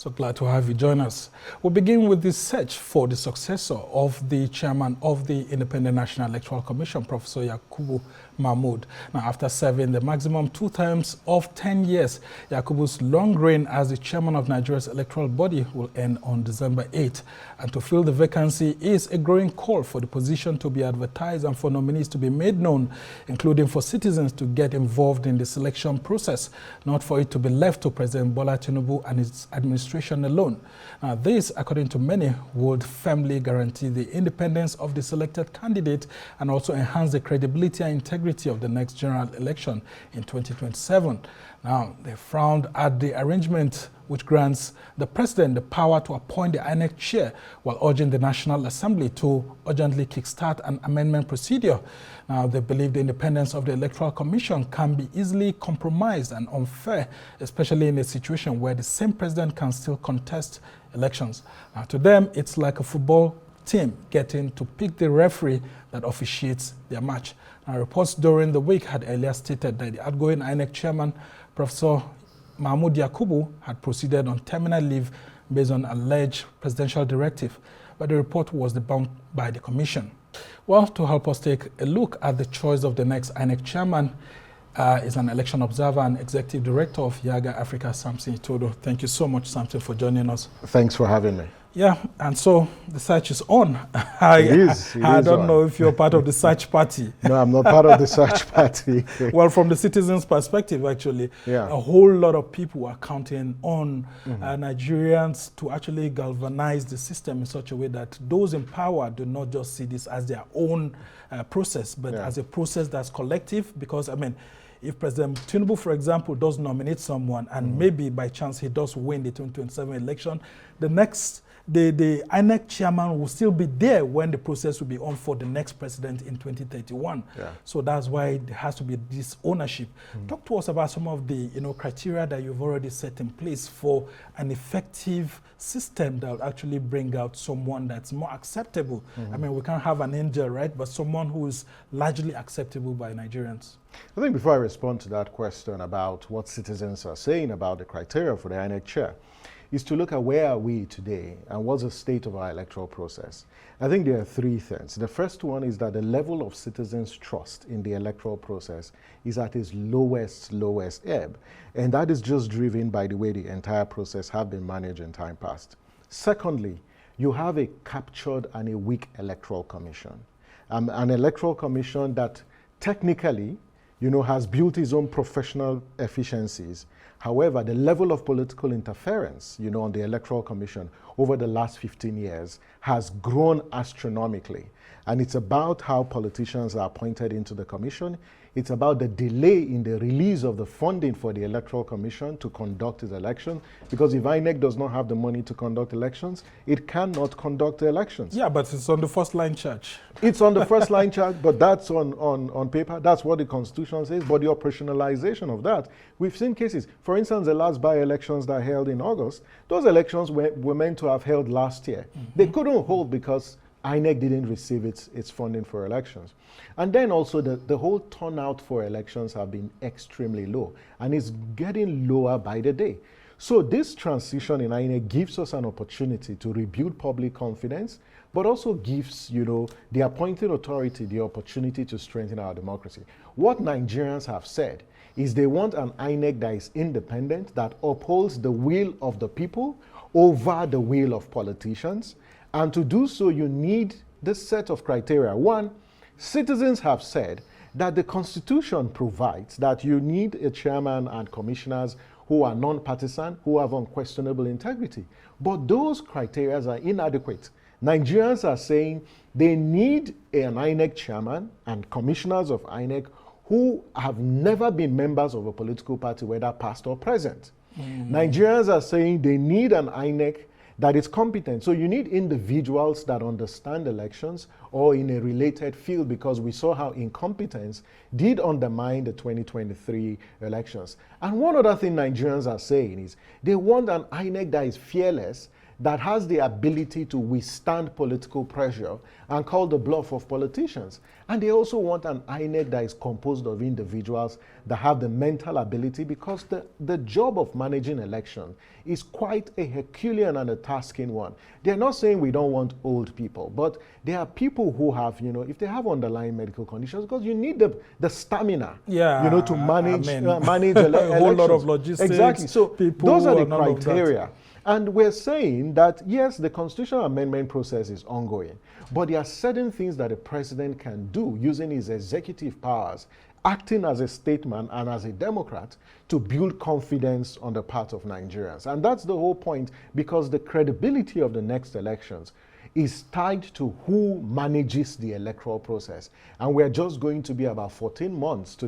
So glad to have you join us. We'll begin with the search for the successor of the chairman of the Independent National Electoral Commission, Professor Yakubu Mahmood. Now, after serving the maximum 2 terms of 10 years, Yakubu's long reign as the chairman of Nigeria's electoral body will end on December 8. And to fill the vacancy is a growing call for the position to be advertised and for nominees to be made known, including for citizens to get involved in the selection process, not for it to be left to President Bola Tinubu and his administration alone. Now, this, according to many, would firmly guarantee the independence of the selected candidate and also enhance the credibility and integrity of the next general election in 2027. Now, they frowned at the arrangement which grants the president the power to appoint the INEC chair while urging the National Assembly to urgently kickstart an amendment procedure. Now, they believe the independence of the Electoral Commission can be easily compromised and unfair, especially in a situation where the same president can still contest elections. Now, to them, it's like a football team getting to pick the referee that officiates their match. Now, reports during the week had earlier stated that the outgoing INEC chairman, Professor Mahmood Yakubu, had proceeded on terminal leave based on alleged presidential directive, but the report was debunked by the commission. Well, to help us take a look at the choice of the next INEC chairman is an election observer and executive director of Yaga Africa, Samson Itodo. Thank you so much, Samson, for joining us. Thanks for having me. Yeah, and so the search is on. It is don't know if you're part of the search party. No, I'm not part of the search party. Well, from the citizens' perspective, actually, yeah, a whole lot of people are counting on Nigerians to actually galvanize the system in such a way that those in power do not just see this as their own process, but as a process that's collective. Because, I mean, if President Tinubu, for example, does nominate someone and maybe by chance he does win the 2027 election, the INEC chairman will still be there when the process will be on for the next president in 2031. Yeah. So that's why there has to be this ownership. Talk to us about some of the criteria that you've already set in place for an effective system that will actually bring out someone that's more acceptable. I mean, we can't have an angel, right? But someone who is largely acceptable by Nigerians. I think before I respond to that question about what citizens are saying about the criteria for the INEC chair, is to look at where are we today and what's the state of our electoral process. I think there are 3 things. The first one is that the level of citizens' trust in the electoral process is at its lowest ebb. And that is just driven by the way the entire process have been managed in time past. Secondly, you have a captured and a weak electoral commission. An electoral commission that technically has built its own professional efficiencies. However, the level of political interference, on the Electoral Commission over the last 15 years has grown astronomically. And it's about how politicians are appointed into the commission. It's about the delay in the release of the funding for the Electoral Commission to conduct its election. Because if INEC does not have the money to conduct elections, it cannot conduct the elections. Yeah, but it's on the first line charge. It's on the first line charge, but that's on paper. That's what the Constitution says. But the operationalization of that, we've seen cases. For instance, the last by-elections that held in August, those elections were meant to have held last year. They couldn't hold because INEC didn't receive its funding for elections. And then also the whole turnout for elections have been extremely low, and it's getting lower by the day. So this transition in INEC gives us an opportunity to rebuild public confidence, but also gives the appointing authority the opportunity to strengthen our democracy. What Nigerians have said is they want an INEC that is independent, that upholds the will of the people over the will of politicians. And to do so, you need this set of criteria. One, citizens have said that the Constitution provides that you need a chairman and commissioners who are non-partisan, who have unquestionable integrity. But those criteria are inadequate. Nigerians are saying they need an INEC chairman and commissioners of INEC who have never been members of a political party, whether past or present. Nigerians are saying they need an INEC that is competent. So you need individuals that understand elections or in a related field, because we saw how incompetence did undermine the 2023 elections. And one other thing Nigerians are saying is they want an INEC that is fearless, that has the ability to withstand political pressure and call the bluff of politicians. And they also want an INEC that is composed of individuals that have the mental ability, because the job of managing election is quite a Herculean and a tasking one. They're not saying we don't want old people, but there are people who have, if they have underlying medical conditions, because you need the stamina, to manage manage a whole lot of logistics. Exactly. So those are the criteria. And we're saying that, yes, the constitutional amendment process is ongoing, but there are certain things that the president can do using his executive powers, acting as a statesman and as a Democrat, to build confidence on the part of Nigerians. And that's the whole point, because the credibility of the next elections is tied to who manages the electoral process. And we're just going to be about 14 months to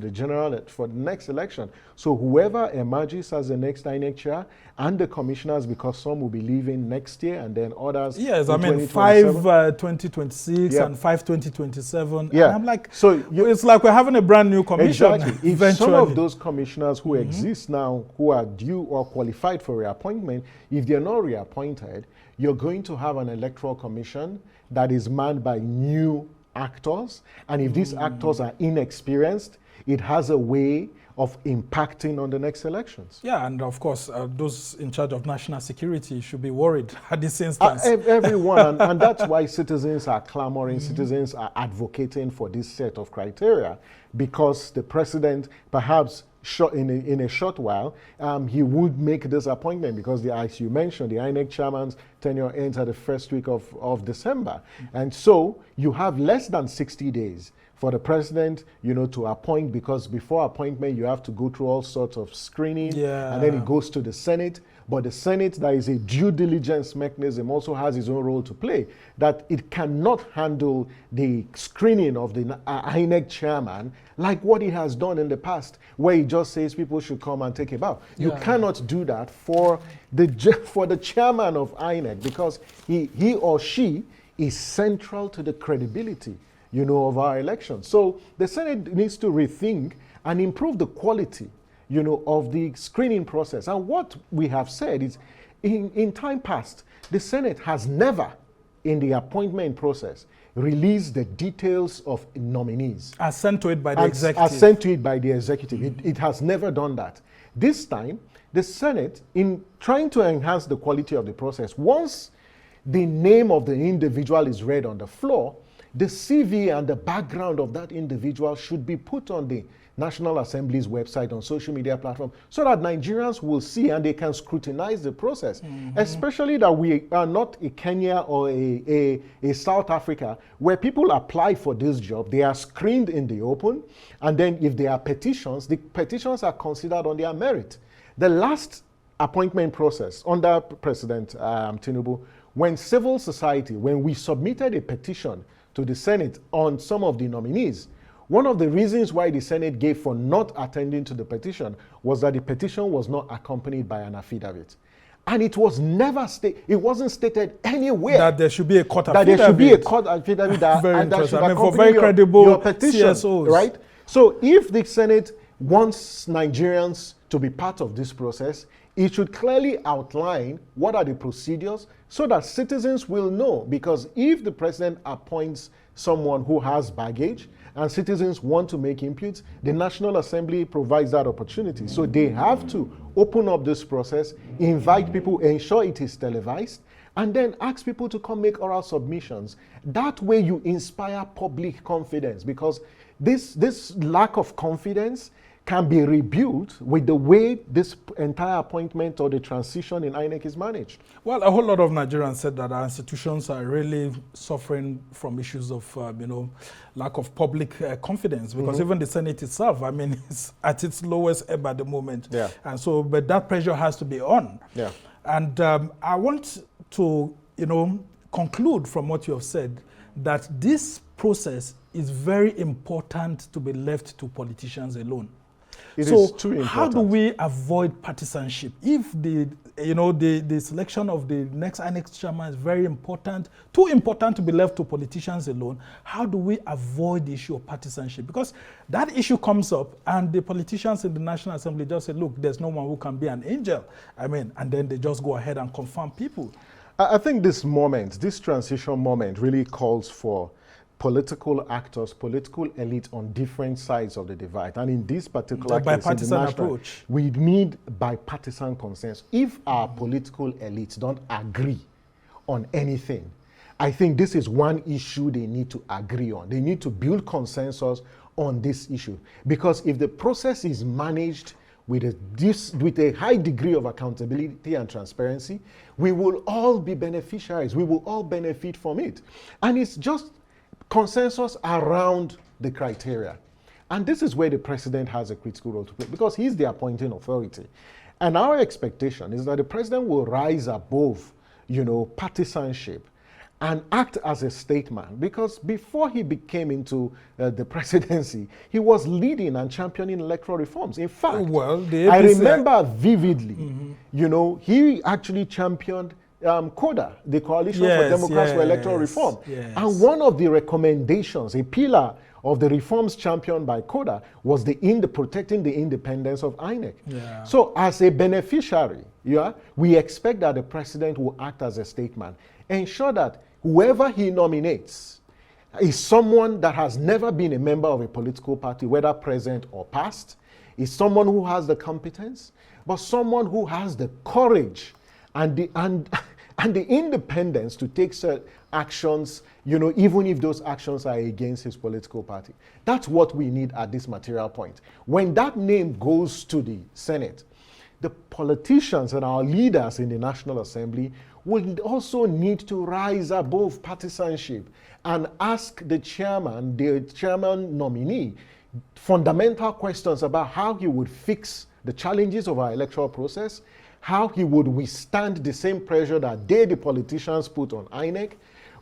for the next election. So whoever emerges as the next INEC chair and the commissioners, because some will be leaving next year and then others. Yes, I mean, 5 2026 and 5 2027. Yeah. And I'm like, so it's like we're having a brand new commission. Exactly. If some of those commissioners who exist now, who are due or qualified for reappointment, if they're not reappointed, you're going to have an electoral commission that is manned by new actors. And if these actors are inexperienced, it has a way of impacting on the next elections. Yeah, and of course, those in charge of national security should be worried at this instance. Everyone, and that's why citizens are clamoring, citizens are advocating for this set of criteria, because the president, perhaps in a short while, he would make this appointment, because as you mentioned, the INEC chairman's tenure ends at the first week of December. And so you have less than 60 days for the president, to appoint, because before appointment, you have to go through all sorts of screening, and then it goes to the Senate. But the Senate, that is a due diligence mechanism, also has its own role to play, that it cannot handle the screening of the INEC chairman like what he has done in the past, where he just says people should come and take a bow. You cannot do that for the chairman of INEC, because he or she is central to the credibility of our elections. So the Senate needs to rethink and improve the quality, of the screening process. And what we have said is, in time past, the Senate has never, in the appointment process, released the details of nominees. As sent to it by the executive. As sent to it by the executive. It has never done that. This time, the Senate, in trying to enhance the quality of the process, once the name of the individual is read on the floor, the CV and the background of that individual should be put on the National Assembly's website, on social media platform, so that Nigerians will see and they can scrutinize the process. Especially that we are not a Kenya or a South Africa, where people apply for this job, they are screened in the open, and then if there are petitions, the petitions are considered on their merit. The last appointment process under President Tinubu, when civil society, when we submitted a petition to the Senate on some of the nominees, one of the reasons why the Senate gave for not attending to the petition was that the petition was not accompanied by an affidavit. And it was never it wasn't stated anywhere that there should be a court affidavit. That there should be a court affidavit that, and that should for very credible your petition, CSOs. Right? So if the Senate wants Nigerians to be part of this process, it should clearly outline what are the procedures, so that citizens will know. Because if the president appoints someone who has baggage and citizens want to make inputs, the National Assembly provides that opportunity. So they have to open up this process, invite people, ensure it is televised, and then ask people to come make oral submissions. That way you inspire public confidence, because this lack of confidence can be rebuilt with the way this entire appointment or the transition in INEC is managed. Well, a whole lot of Nigerians said that our institutions are really suffering from issues of, lack of public confidence, because even the Senate itself, is at its lowest ebb at the moment. Yeah. And so, but that pressure has to be on. Yeah. And I want to, conclude from what you have said, that this process is very important to be left to politicians alone. It is too important. How do we avoid partisanship? If the selection of the next INEC chairman is very important, too important to be left to politicians alone, how do we avoid the issue of partisanship? Because that issue comes up and the politicians in the National Assembly just say, look, there's no one who can be an angel. And then they just go ahead and confirm people. I think this moment, this transition moment really calls for political actors, political elite on different sides of the divide. And in this particular case, bipartisan approach, we need bipartisan consensus. If our political elites don't agree on anything, I think this is one issue they need to agree on. They need to build consensus on this issue. Because if the process is managed with a high degree of accountability and transparency, we will all be beneficiaries. We will all benefit from it. And it's just consensus around the criteria. And this is where the president has a critical role to play, because he's the appointing authority. And our expectation is that the president will rise above, partisanship and act as a statesman, because before he became into the presidency, he was leading and championing electoral reforms. In fact, I remember vividly, he actually championed CODA, the Coalition for Democrats for Electoral Reform. Yes. And one of the recommendations, a pillar of the reforms championed by CODA, was protecting the independence of INEC. Yeah. So as a beneficiary, we expect that the president will act as a statesman, ensure that whoever he nominates is someone that has never been a member of a political party, whether present or past, is someone who has the competence, but someone who has the courage and the independence to take certain actions, even if those actions are against his political party. That's what we need at this material point. When that name goes to the Senate, the politicians and our leaders in the National Assembly will also need to rise above partisanship and ask the chairman nominee, fundamental questions about how he would fix the challenges of our electoral process, how he would withstand the same pressure that the politicians put on INEC,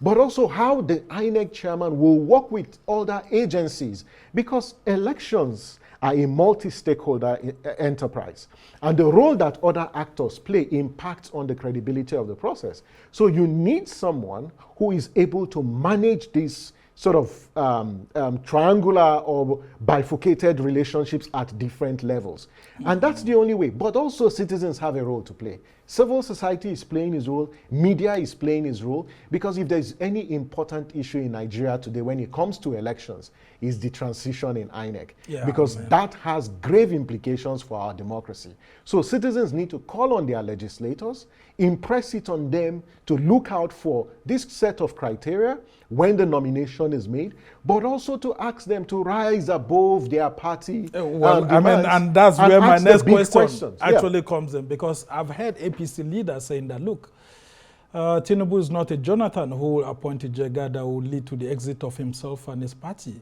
but also how the INEC chairman will work with other agencies, because elections are a multi-stakeholder enterprise. And the role that other actors play impacts on the credibility of the process. So you need someone who is able to manage these sort of triangular or bifurcated relationships at different levels. And that's the only way. But also citizens have a role to play. Civil society is playing its role. Media is playing its role. Because if there's any important issue in Nigeria today when it comes to elections, is the transition in INEC. Because that has grave implications for our democracy. So citizens need to call on their legislators, impress it on them to look out for this set of criteria when the nomination is made, but also to ask them to rise above their party. And that's where my next question actually comes in, because I've heard APC leaders saying that, look, Tinubu is not a Jonathan who appointed Jega that will lead to the exit of himself and his party.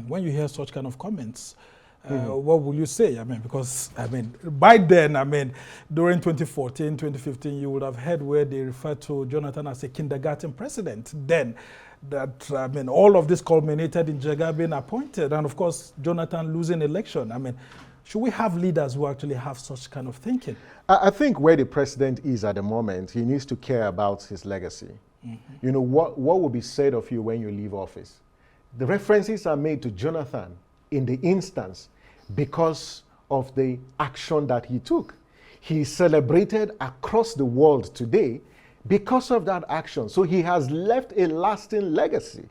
When you hear such kind of comments, what will you say? Because by then, during 2014, 2015, you would have heard where they referred to Jonathan as a kindergarten president. Then, that all of this culminated in Jega being appointed, and of course, Jonathan losing election. Should we have leaders who actually have such kind of thinking? I think where the president is at the moment, he needs to care about his legacy. What will be said of you when you leave office? The references are made to Jonathan in the instance because of the action that he took. He is celebrated across the world today because of that action. So he has left a lasting legacy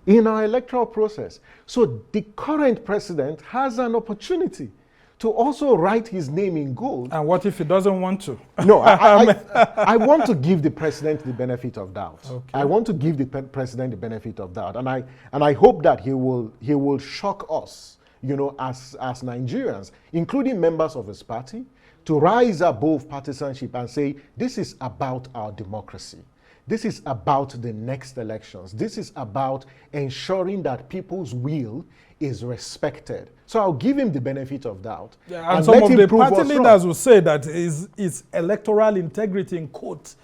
in our electoral process. So the current president has an opportunity to also write his name in gold. And what if he doesn't want to? No, I want to give the president the benefit of doubt. Okay. I want to give the president the benefit of doubt, and I hope that he will shock us, as Nigerians, including members of his party, to rise above partisanship and say, this is about our democracy. This is about the next elections. This is about ensuring that people's will is respected. So I'll give him the benefit of doubt. And some of the party leaders will say that is electoral integrity in quote,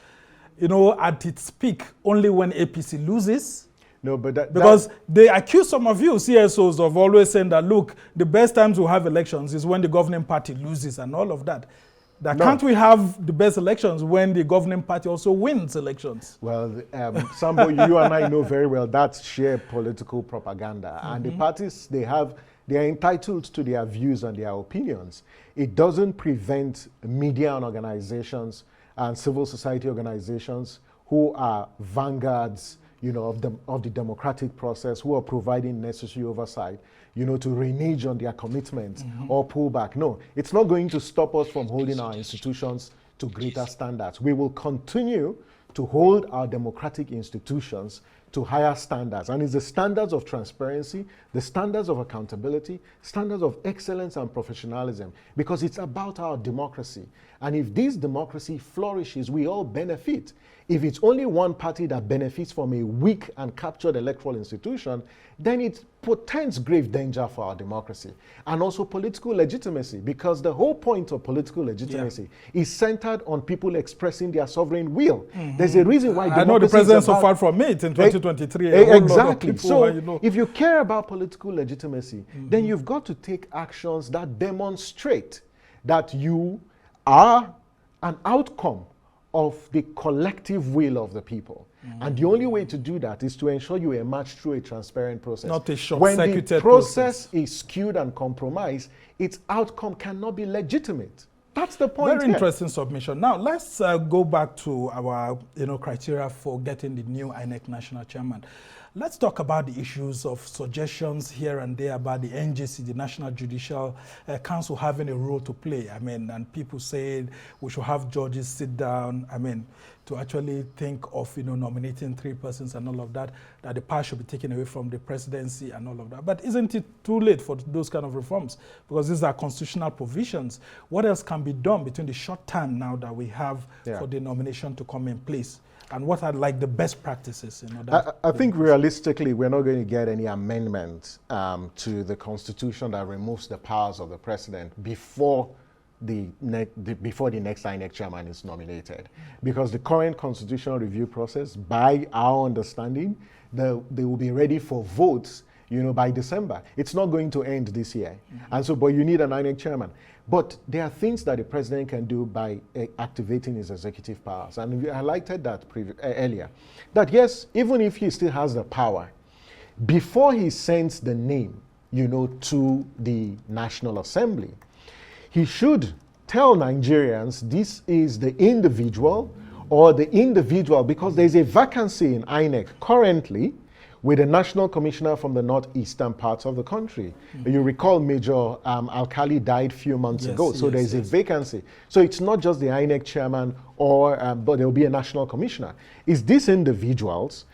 at its peak only when APC loses. No, but because they accuse some of you CSOs of always saying that, look, the best times we have elections is when the governing party loses and all of that. Can't we have the best elections when the governing party also wins elections? Well, Sambo, you and I know very well that's sheer political propaganda. And the parties, they are entitled to their views and their opinions. It doesn't prevent media and organizations and civil society organizations who are vanguards, of the democratic process, who are providing necessary oversight, to renege on their commitments or pull back. No, it's not going to stop us from holding our institutions to greater standards. We will continue to hold our democratic institutions to higher standards. And it's the standards of transparency, the standards of accountability, standards of excellence and professionalism, because it's about our democracy. And if this democracy flourishes, we all benefit. If it's only one party that benefits from a weak and captured electoral institution, then it portends grave danger for our democracy and also political legitimacy, because the whole point of political legitimacy is centered on people expressing their sovereign will. There's a reason why I know the president suffered from it in 2023. Exactly. So if you care about political legitimacy, then you've got to take actions that demonstrate that you are an outcome of the collective will of the people. And the only way to do that is to ensure you emerge through a transparent process. Not a short-circuited When the process is skewed and compromised, its outcome cannot be legitimate. That's the point. Very interesting submission. Now, let's go back to our criteria for getting the new INEC national chairman. Let's talk about the issues of suggestions here and there about the NJC, the National Judicial Council, having a role to play. I mean, and people say we should have judges sit down, to actually think of, nominating 3 persons and all of that, that the power should be taken away from the presidency and all of that. But isn't it too late for those kind of reforms? Because these are constitutional provisions. What else can be done between the short time now that we have for the nomination to come in place? And what are the best practices? I think realistically, we're not going to get any amendment to the Constitution that removes the powers of the president before the next INEC chairman is nominated. Because the current constitutional review process, by our understanding, they will be ready for votes by December. It's not going to end this year. And so, but you need an INEC chairman. But there are things that the president can do by activating his executive powers. And we highlighted that earlier. That yes, even if he still has the power, before he sends the name, to the National Assembly, he should tell Nigerians this is the individual because there's a vacancy in INEC currently with a national commissioner from the northeastern parts of the country. You recall Major Alkali died a few months ago, so there's a vacancy. So it's not just the INEC chairman but there will be a national commissioner. It's these individuals,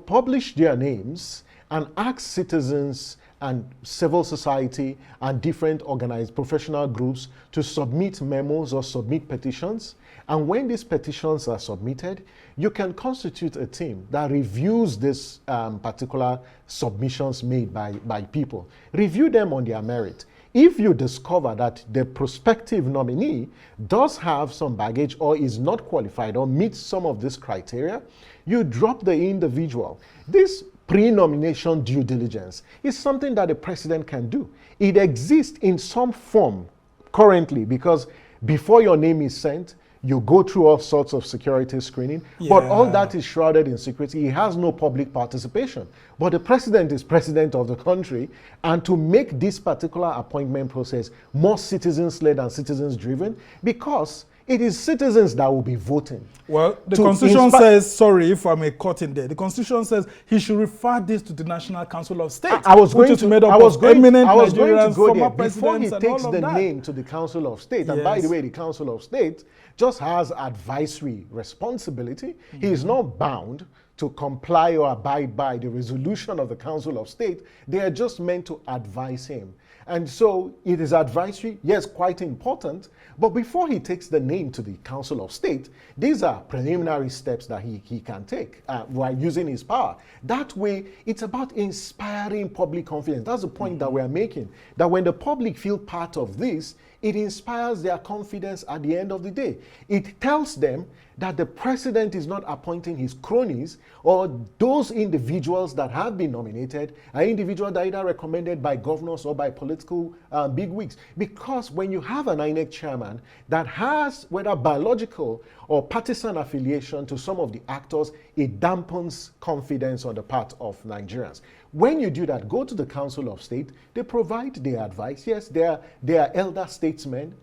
publish their names and ask citizens and civil society and different organized professional groups to submit memos or submit petitions. And when these petitions are submitted, you can constitute a team that reviews this particular submissions made by people. Review them on their merit. If you discover that the prospective nominee does have some baggage or is not qualified or meets some of this criteria, you drop the individual. This pre-nomination due diligence is something that the president can do. It exists in some form currently because before your name is sent, you go through all sorts of security screening, but all that is shrouded in secrecy. He has no public participation. But the president is president of the country, and to make this particular appointment process more citizens-led and citizens-driven, because it is citizens that will be voting. Well, the Constitution says, sorry if I may cut in there, the Constitution says he should refer this to the National Council of State, which is made up of eminent Nigerians, former presidents, before he takes the name to the Council of State. And by the way, the Council of State just has advisory responsibility. He is not bound to comply or abide by the resolution of the Council of State. They are just meant to advise him. And so it is advisory, yes, quite important, but before he takes the name to the Council of State, these are preliminary steps that he can take while using his power. That way, it's about inspiring public confidence. That's the point that we're making, that when the public feel part of this, it inspires their confidence at the end of the day. It tells them that the president is not appointing his cronies or those individuals that have been nominated, are individuals that are either recommended by governors or by political bigwigs. Because when you have an INEC chairman that has, whether biological or partisan affiliation to some of the actors, it dampens confidence on the part of Nigerians. When you do that, go to the Council of State, they provide their advice. Yes, they are elder statesmen,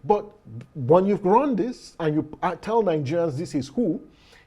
but when you've run this and you tell Nigerians this is who,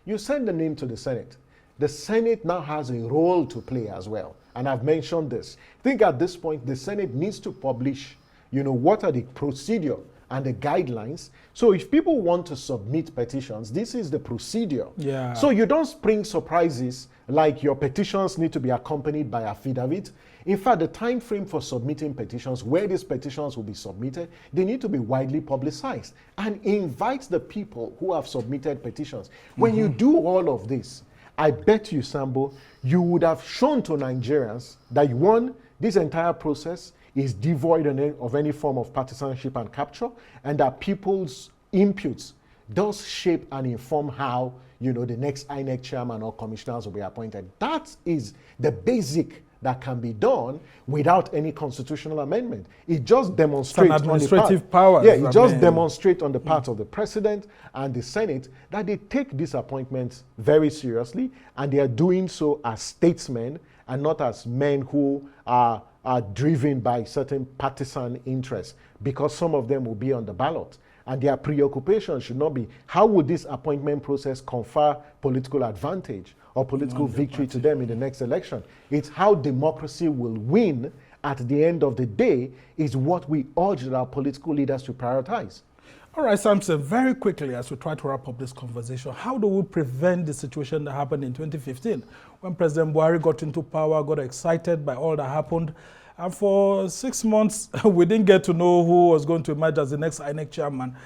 you send the name to the Senate. The Senate now has a role to play as well. And I've mentioned this. I think at this point, the Senate needs to publish, what are the procedure and the guidelines. So if people want to submit petitions, this is the procedure. Yeah. So you don't spring surprises like your petitions need to be accompanied by affidavit. In fact, the time frame for submitting petitions, where these petitions will be submitted, they need to be widely publicized and invite the people who have submitted petitions. When you do all of this, I bet you, Sambo, you would have shown to Nigerians that, one, this entire process is devoid of any form of partisanship and capture, and that people's inputs does shape and inform how, the next INEC chairman or commissioners will be appointed. That is the basic that can be done without any constitutional amendment. It just demonstrates administrative power. Yeah, it just demonstrates on the part of the president and the Senate that they take this appointment very seriously, and they are doing so as statesmen and not as men who are driven by certain partisan interests, because some of them will be on the ballot. And their preoccupation should not be how would this appointment process confer political advantage or political victory to them in the next election. It's how democracy will win at the end of the day is what we urge our political leaders to prioritize. All right, Samson, very quickly as we try to wrap up this conversation, how do we prevent the situation that happened in 2015 when President Buhari got into power, got excited by all that happened, and for 6 months, we didn't get to know who was going to emerge as the next INEC chairman.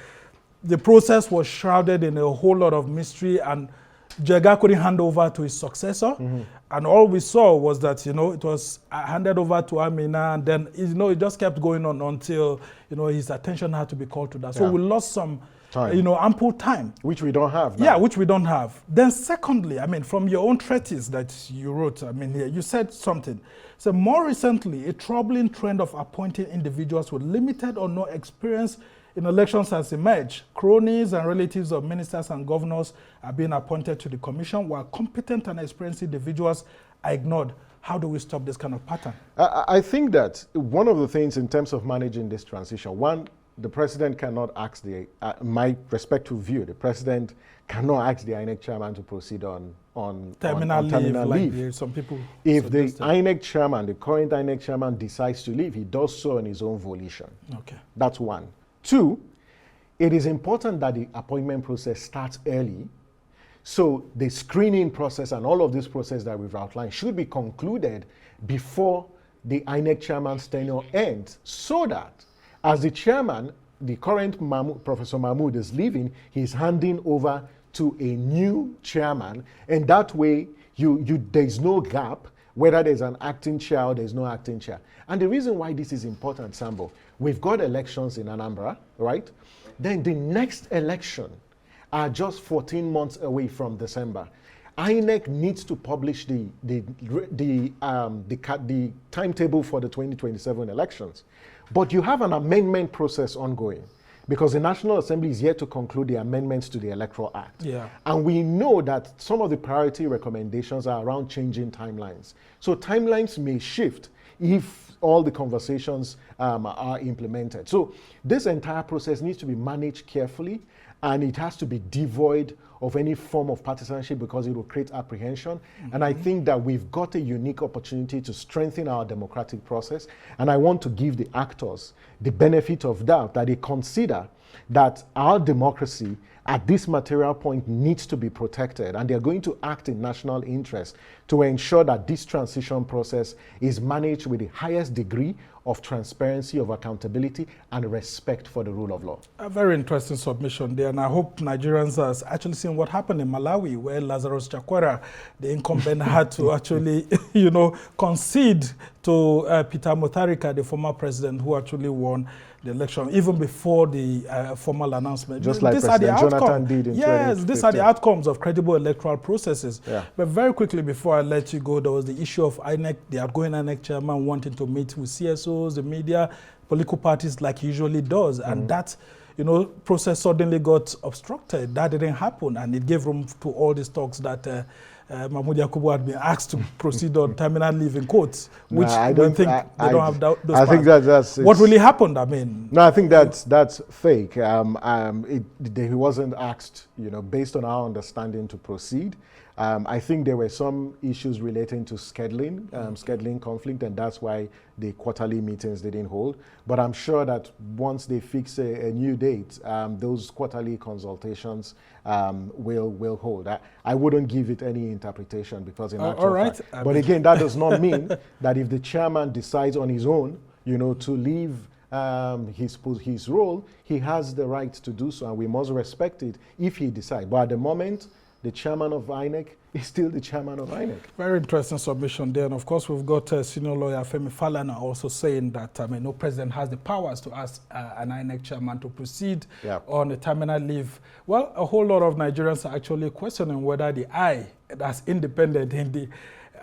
The process was shrouded in a whole lot of mystery, and Jega couldn't hand over to his successor. And all we saw was that, it was handed over to Amina, and then, it just kept going on until, his attention had to be called to that. So we lost some time. Ample time. Which we don't have now. Yeah, which we don't have. Then secondly, from your own treatise that you wrote, here, you said something. So more recently, a troubling trend of appointing individuals with limited or no experience in elections has emerged. Cronies and relatives of ministers and governors are being appointed to the commission, while competent and experienced individuals are ignored. How do we stop this kind of pattern? I think that one of the things in terms of managing this transition, one, the president cannot ask my respectful view, the president cannot ask the INEC chairman to proceed on terminal leave. Like some people if the INEC chairman, the current INEC chairman decides to leave, he does so on his own volition. Okay. That's one. Two, it is important that the appointment process starts early. So the screening process and all of this process that we've outlined should be concluded before the INEC chairman's tenure ends, so that as the chairman, the current Professor Mahmood is leaving, he's handing over to a new chairman, and that way there's no gap whether there's an acting chair or there's no acting chair. And the reason why this is important, Sambo, we've got elections in Anambra, right? Then the next election are just 14 months away from December. INEC needs to publish the timetable for the 2027 elections. But you have an amendment process ongoing, because the National Assembly is yet to conclude the amendments to the Electoral Act. Yeah. And we know that some of the priority recommendations are around changing timelines. So timelines may shift if all the conversations are implemented. So this entire process needs to be managed carefully, and it has to be devoid of any form of partisanship, because it will create apprehension. And I think that we've got a unique opportunity to strengthen our democratic process. And I want to give the actors the benefit of doubt, that they consider that our democracy at this material point needs to be protected, and they're going to act in national interest to ensure that this transition process is managed with the highest degree of transparency, of accountability, and respect for the rule of law. A very interesting submission there, and I hope Nigerians are actually seeing what happened in Malawi, where Lazarus Chakwera, the incumbent, had to actually, concede to Peter Mutharika, the former president, who actually won the election, even before the formal announcement. Just like President Jonathan did in 2015. Yes, these are the outcomes of credible electoral processes. Yeah. But very quickly, before I let you go, there was the issue of INEC, the outgoing INEC chairman wanting to meet with CSOs, the media, political parties, like he usually does. And that, process suddenly got obstructed. That didn't happen, and it gave room to all these talks that Mahmood Yakubu had been asked to proceed on terminal leave in courts, which I we don't think they don't have those I think that's what really happened, I mean? No, I think that's fake. He wasn't asked, based on our understanding, to proceed. I think there were some issues relating to scheduling conflict, and that's why the quarterly meetings didn't hold. But I'm sure that once they fix a new date, those quarterly consultations will hold. I wouldn't give it any interpretation because in actual fact. But again, that does not mean that if the chairman decides on his own, to leave his role, he has the right to do so, and we must respect it if he decides. But at the moment, the chairman of INEC is still the chairman of INEC. Very interesting submission there. And of course, we've got senior lawyer Femi Falana also saying that no president has the powers to ask an INEC chairman to proceed on a terminal leave. Well, a whole lot of Nigerians are actually questioning whether the I that's independent in the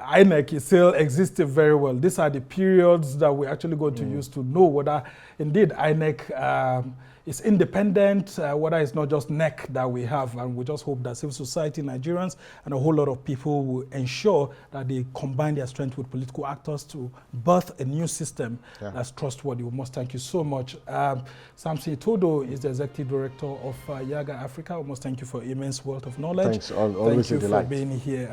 INEC is still existing very well. These are the periods that we're actually going to use to know whether indeed INEC is independent, whether it's not just NEC that we have. And we just hope that civil society, Nigerians, and a whole lot of people will ensure that they combine their strength with political actors to birth a new system that's trustworthy. We must thank you so much. Samson Itodo is the Executive Director of Yaga Africa. We must thank you for immense wealth of knowledge. Thanks, always a delight. Thank you for being here.